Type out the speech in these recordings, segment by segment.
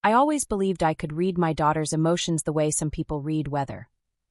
I always believed I could read my daughter's emotions the way some people read weather.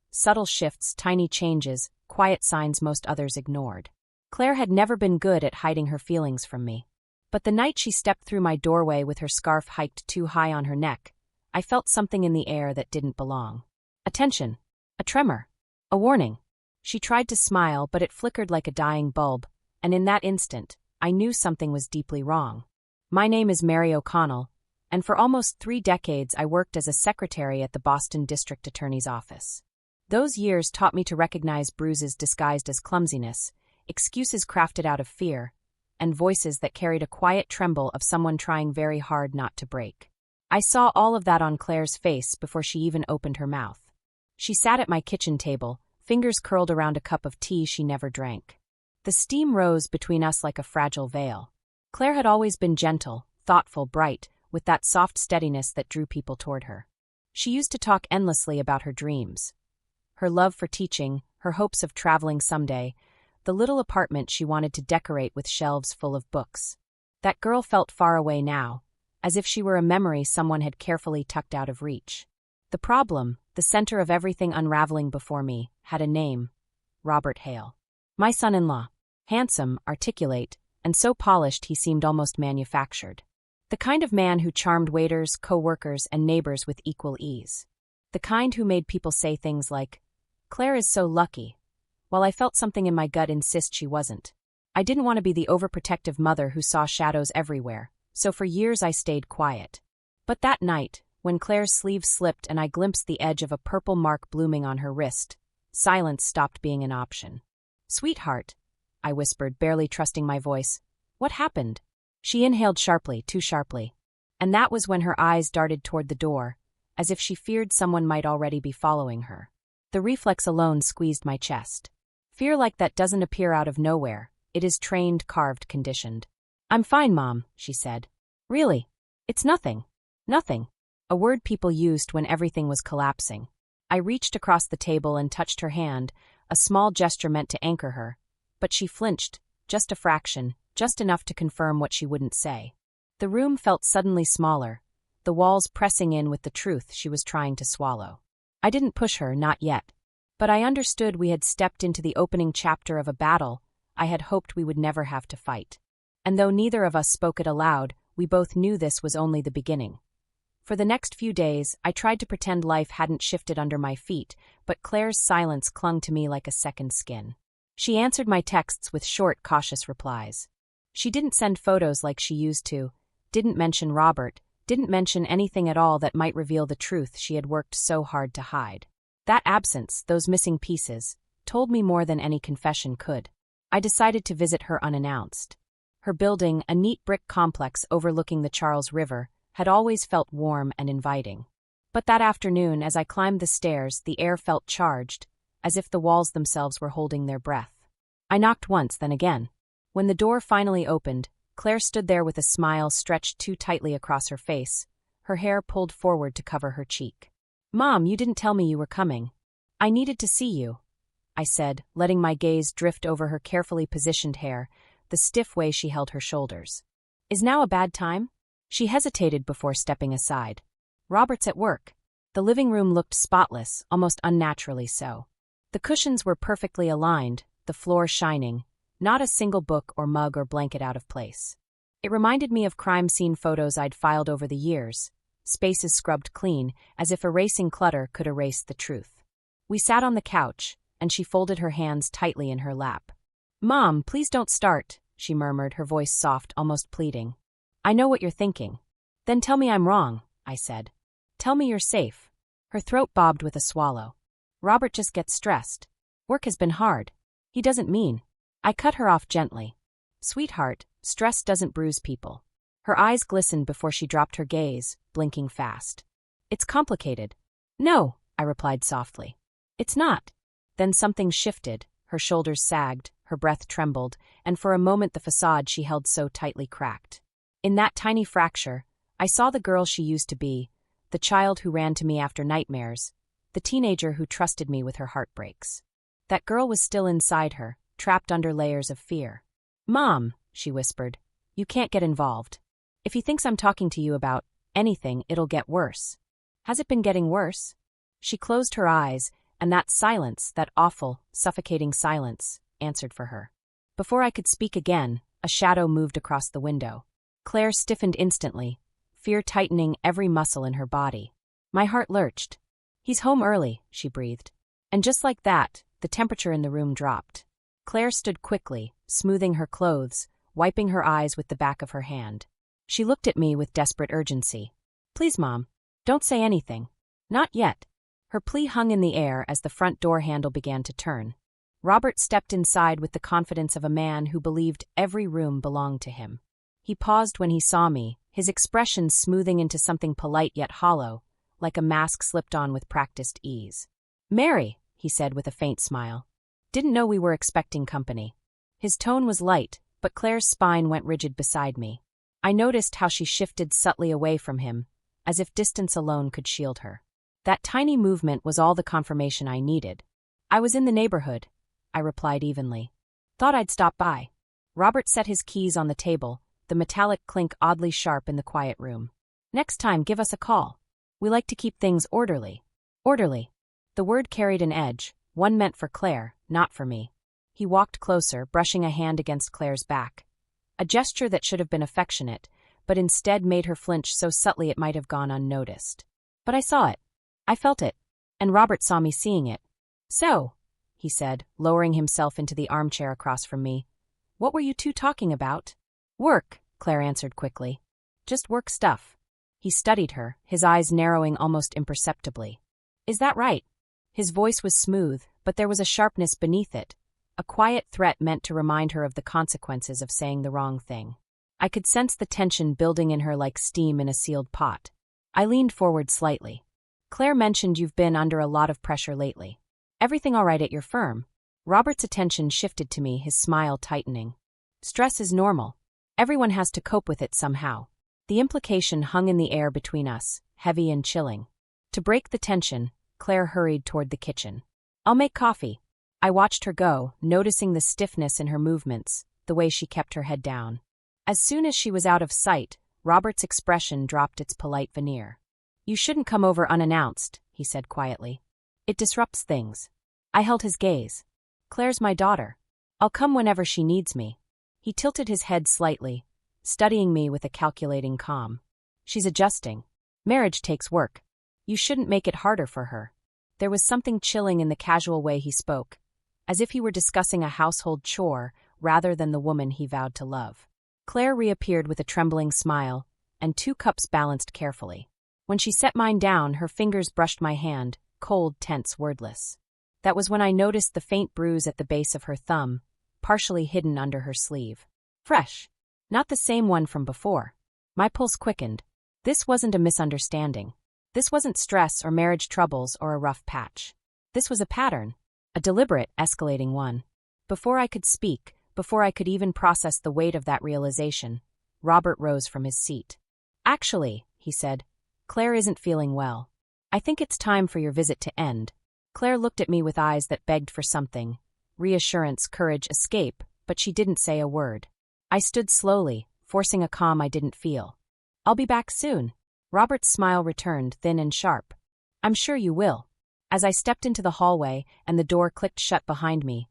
Subtle shifts, tiny changes, quiet signs most others ignored. Claire had never been good at hiding her feelings from me. But the night she stepped through my doorway with her scarf hiked too high on her neck, I felt something in the air that didn't belong. A tension. A tremor. A warning. She tried to smile, but it flickered like a dying bulb, and in that instant, I knew something was deeply wrong. My name is Mary O'Connell, and for almost 3 decades I worked as a secretary at the Boston District Attorney's Office. Those years taught me to recognize bruises disguised as clumsiness, excuses crafted out of fear, and voices that carried a quiet tremble of someone trying very hard not to break. I saw all of that on Claire's face before she even opened her mouth. She sat at my kitchen table, fingers curled around a cup of tea she never drank. The steam rose between us like a fragile veil. Claire had always been gentle, thoughtful, bright, with that soft steadiness that drew people toward her. She used to talk endlessly about her dreams. Her love for teaching, her hopes of traveling someday, the little apartment she wanted to decorate with shelves full of books. That girl felt far away now, as if she were a memory someone had carefully tucked out of reach. The problem, the center of everything unraveling before me, had a name: Robert Hale. My son-in-law. Handsome, articulate, and so polished he seemed almost manufactured. The kind of man who charmed waiters, co-workers, and neighbors with equal ease. The kind who made people say things like, "Claire is so lucky," while I felt something in my gut insist she wasn't. I didn't want to be the overprotective mother who saw shadows everywhere, so for years I stayed quiet. But that night, when Claire's sleeve slipped and I glimpsed the edge of a purple mark blooming on her wrist, silence stopped being an option. "Sweetheart," I whispered, barely trusting my voice. "What happened?" She inhaled sharply, too sharply. And that was when her eyes darted toward the door, as if she feared someone might already be following her. The reflex alone squeezed my chest. Fear like that doesn't appear out of nowhere. It is trained, carved, conditioned. "I'm fine, Mom," she said. "Really? It's nothing." Nothing. A word people used when everything was collapsing. I reached across the table and touched her hand, a small gesture meant to anchor her. But she flinched, just a fraction, just enough to confirm what she wouldn't say. The room felt suddenly smaller, the walls pressing in with the truth she was trying to swallow. I didn't push her, not yet. But I understood we had stepped into the opening chapter of a battle I had hoped we would never have to fight. And though neither of us spoke it aloud, we both knew this was only the beginning. For the next few days, I tried to pretend life hadn't shifted under my feet, but Claire's silence clung to me like a second skin. She answered my texts with short, cautious replies. She didn't send photos like she used to, didn't mention Robert, didn't mention anything at all that might reveal the truth she had worked so hard to hide. That absence, those missing pieces, told me more than any confession could. I decided to visit her unannounced. Her building, a neat brick complex overlooking the Charles River, had always felt warm and inviting. But that afternoon, as I climbed the stairs, the air felt charged, as if the walls themselves were holding their breath. I knocked once, then again. When the door finally opened, Claire stood there with a smile stretched too tightly across her face, her hair pulled forward to cover her cheek. "Mom, you didn't tell me you were coming." "I needed to see you," I said, letting my gaze drift over her carefully positioned hair, the stiff way she held her shoulders. "Is now a bad time?" She hesitated before stepping aside. "Robert's at work." The living room looked spotless, almost unnaturally so. The cushions were perfectly aligned, the floor shining, not a single book or mug or blanket out of place. It reminded me of crime scene photos I'd filed over the years, spaces scrubbed clean, as if erasing clutter could erase the truth. We sat on the couch, and she folded her hands tightly in her lap. "Mom, please don't start," she murmured, her voice soft, almost pleading. "I know what you're thinking." "Then tell me I'm wrong," I said. "Tell me you're safe." Her throat bobbed with a swallow. "Robert just gets stressed. Work has been hard. He doesn't mean." I cut her off gently. "Sweetheart, stress doesn't bruise people." Her eyes glistened before she dropped her gaze, blinking fast. "It's complicated." "No," I replied softly. "It's not." Then something shifted, her shoulders sagged, her breath trembled, and for a moment the facade she held so tightly cracked. In that tiny fracture, I saw the girl she used to be, the child who ran to me after nightmares, the teenager who trusted me with her heartbreaks. That girl was still inside her, trapped under layers of fear. "Mom," she whispered, "you can't get involved. If he thinks I'm talking to you about anything, it'll get worse. Has it been getting worse? She closed her eyes, and that silence, that awful, suffocating silence, answered for her. Before I could speak again, a shadow moved across the window. Claire stiffened instantly, fear tightening every muscle in her body. My heart lurched. He's home early, she breathed. And just like that, the temperature in the room dropped. Claire stood quickly, smoothing her clothes, wiping her eyes with the back of her hand. She looked at me with desperate urgency. Please, Mom, don't say anything. Not yet. Her plea hung in the air as the front door handle began to turn. Robert stepped inside with the confidence of a man who believed every room belonged to him. He paused when he saw me, his expression smoothing into something polite yet hollow, like a mask slipped on with practiced ease. Mary, he said with a faint smile. Didn't know we were expecting company. His tone was light, but Claire's spine went rigid beside me. I noticed how she shifted subtly away from him, as if distance alone could shield her. That tiny movement was all the confirmation I needed. I was in the neighborhood, I replied evenly. Thought I'd stop by. Robert set his keys on the table, the metallic clink oddly sharp in the quiet room. Next time, give us a call. We like to keep things orderly. Orderly. The word carried an edge, one meant for Claire, not for me. He walked closer, brushing a hand against Claire's back. A gesture that should have been affectionate, but instead made her flinch so subtly it might have gone unnoticed. But I saw it. I felt it. And Robert saw me seeing it. So, he said, lowering himself into the armchair across from me, what were you two talking about? Work, Claire answered quickly. Just work stuff. He studied her, his eyes narrowing almost imperceptibly. Is that right? His voice was smooth, but there was a sharpness beneath it, a quiet threat meant to remind her of the consequences of saying the wrong thing. I could sense the tension building in her like steam in a sealed pot. I leaned forward slightly. Claire mentioned you've been under a lot of pressure lately. Everything all right at your firm? Robert's attention shifted to me, his smile tightening. Stress is normal. Everyone has to cope with it somehow. The implication hung in the air between us, heavy and chilling. To break the tension, Claire hurried toward the kitchen. I'll make coffee. I watched her go, noticing the stiffness in her movements, the way she kept her head down. As soon as she was out of sight, Robert's expression dropped its polite veneer. You shouldn't come over unannounced, he said quietly. It disrupts things. I held his gaze. Claire's my daughter. I'll come whenever she needs me. He tilted his head slightly, studying me with a calculating calm. She's adjusting. Marriage takes work. You shouldn't make it harder for her. There was something chilling in the casual way he spoke, as if he were discussing a household chore rather than the woman he vowed to love. Claire reappeared with a trembling smile, and 2 cups balanced carefully. When she set mine down, her fingers brushed my hand, cold, tense, wordless. That was when I noticed the faint bruise at the base of her thumb, partially hidden under her sleeve. Fresh. Not the same one from before. My pulse quickened. This wasn't a misunderstanding. This wasn't stress or marriage troubles or a rough patch. This was a pattern, a deliberate, escalating one. Before I could speak, before I could even process the weight of that realization, Robert rose from his seat. Actually, he said, Claire isn't feeling well. I think it's time for your visit to end. Claire looked at me with eyes that begged for something. Reassurance, courage, escape, but she didn't say a word. I stood slowly, forcing a calm I didn't feel. I'll be back soon. Robert's smile returned, thin and sharp. I'm sure you will. As I stepped into the hallway and the door clicked shut behind me,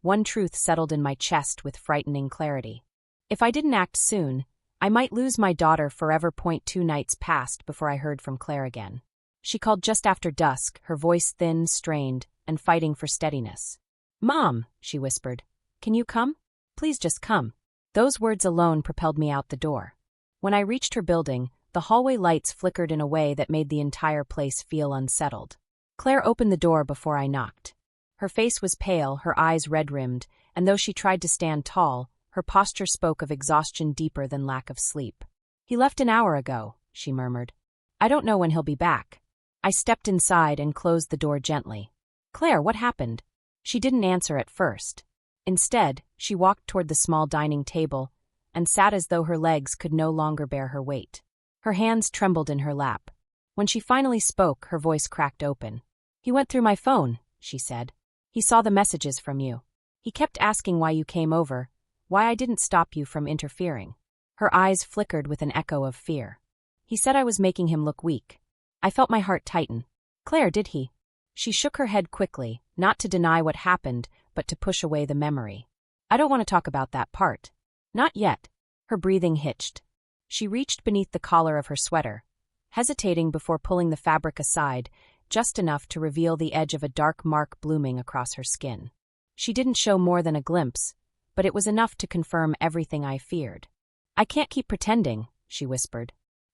one truth settled in my chest with frightening clarity. If I didn't act soon, I might lose my daughter forever. 2 nights passed before I heard from Claire again. She called just after dusk, her voice thin, strained, and fighting for steadiness. Mom, she whispered, can you come? Please just come. Those words alone propelled me out the door. When I reached her building, the hallway lights flickered in a way that made the entire place feel unsettled. Claire opened the door before I knocked. Her face was pale, her eyes red-rimmed, and though she tried to stand tall, her posture spoke of exhaustion deeper than lack of sleep. He left an hour ago, she murmured. I don't know when he'll be back. I stepped inside and closed the door gently. Claire, what happened? She didn't answer at first. Instead, she walked toward the small dining table and sat as though her legs could no longer bear her weight. Her hands trembled in her lap. When she finally spoke, her voice cracked open. He went through my phone, she said. He saw the messages from you. He kept asking why you came over, why I didn't stop you from interfering. Her eyes flickered with an echo of fear. He said I was making him look weak. I felt my heart tighten. Claire, did he? She shook her head quickly, not to deny what happened, but to push away the memory. I don't want to talk about that part. Not yet. Her breathing hitched. She reached beneath the collar of her sweater, hesitating before pulling the fabric aside, just enough to reveal the edge of a dark mark blooming across her skin. She didn't show more than a glimpse, but it was enough to confirm everything I feared. I can't keep pretending, she whispered.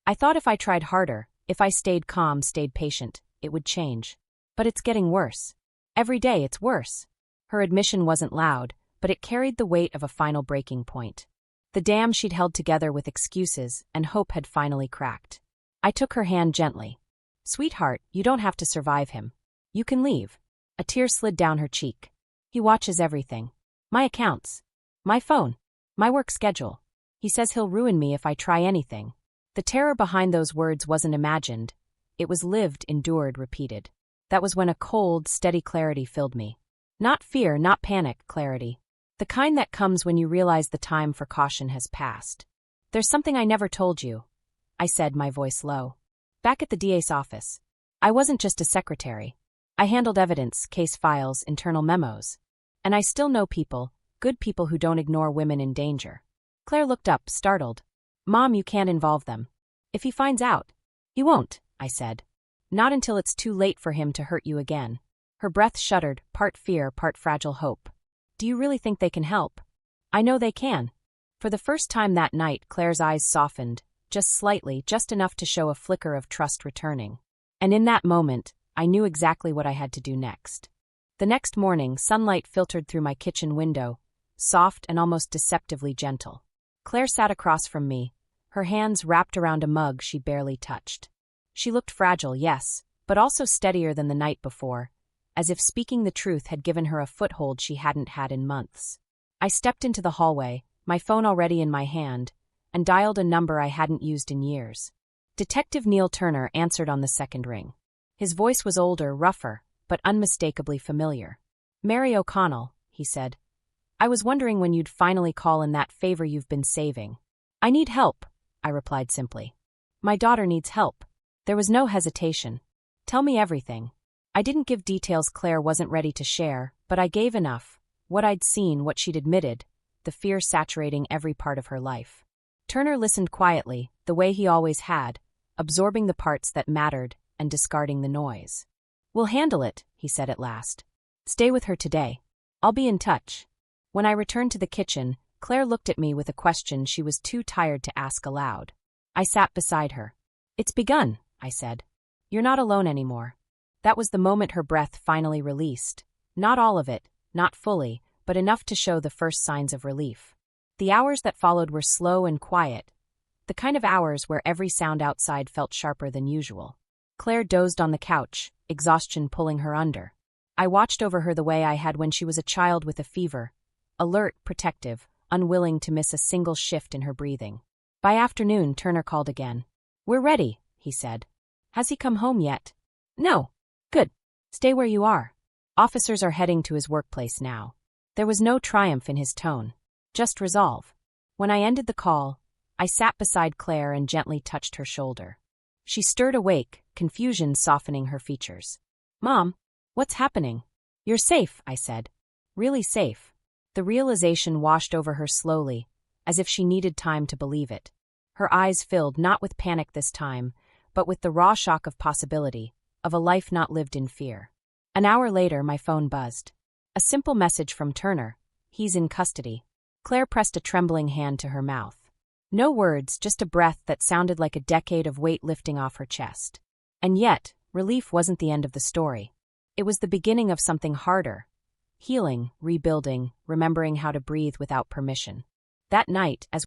I thought if I tried harder, if I stayed calm, stayed patient, it would change. But it's getting worse. Every day it's worse. Her admission wasn't loud, but it carried the weight of a final breaking point. The dam she'd held together with excuses and hope had finally cracked. I took her hand gently. Sweetheart, you don't have to survive him. You can leave. A tear slid down her cheek. He watches everything. My accounts. My phone. My work schedule. He says he'll ruin me if I try anything. The terror behind those words wasn't imagined. It was lived, endured, repeated. That was when a cold, steady clarity filled me. Not fear, not panic, clarity. The kind that comes when you realize the time for caution has passed. There's something I never told you, I said, my voice low. Back at the DA's office, I wasn't just a secretary. I handled evidence, case files, internal memos. And I still know people, good people who don't ignore women in danger. Claire looked up, startled. Mom, you can't involve them. If he finds out. He won't, I said. Not until it's too late for him to hurt you again. Her breath shuddered, part fear, part fragile hope. Do you really think they can help? I know they can. For the first time that night, Claire's eyes softened, just slightly, just enough to show a flicker of trust returning. And in that moment, I knew exactly what I had to do next. The next morning, sunlight filtered through my kitchen window, soft and almost deceptively gentle. Claire sat across from me, her hands wrapped around a mug she barely touched. She looked fragile, yes, but also steadier than the night before, as if speaking the truth had given her a foothold she hadn't had in months. I stepped into the hallway, my phone already in my hand, and dialed a number I hadn't used in years. Detective Neil Turner answered on the second ring. His voice was older, rougher, but unmistakably familiar. Mary O'Connell, he said. I was wondering when you'd finally call in that favor you've been saving. I need help, I replied simply. My daughter needs help. There was no hesitation. Tell me everything. I didn't give details Claire wasn't ready to share, but I gave enough. What I'd seen, what she'd admitted, the fear saturating every part of her life. Turner listened quietly, the way he always had, absorbing the parts that mattered and discarding the noise. We'll handle it, he said at last. Stay with her today. I'll be in touch. When I returned to the kitchen, Claire looked at me with a question she was too tired to ask aloud. I sat beside her. It's begun, I said. You're not alone anymore. That was the moment her breath finally released. Not all of it, not fully, but enough to show the first signs of relief. The hours that followed were slow and quiet, the kind of hours where every sound outside felt sharper than usual. Claire dozed on the couch, exhaustion pulling her under. I watched over her the way I had when she was a child with a fever, alert, protective, unwilling to miss a single shift in her breathing. By afternoon, Turner called again. We're ready, he said. Has he come home yet? No. Good. Stay where you are. Officers are heading to his workplace now. There was no triumph in his tone, just resolve. When I ended the call, I sat beside Claire and gently touched her shoulder. She stirred awake, confusion softening her features. Mom, what's happening? You're safe, I said. Really safe. The realization washed over her slowly, as if she needed time to believe it. Her eyes filled not with panic this time, but with the raw shock of possibility, of a life not lived in fear. An hour later, my phone buzzed. A simple message from Turner. He's in custody. Claire pressed a trembling hand to her mouth. No words, just a breath that sounded like a decade of weight lifting off her chest. And yet, relief wasn't the end of the story. It was the beginning of something harder. Healing, rebuilding, remembering how to breathe without permission. That night, as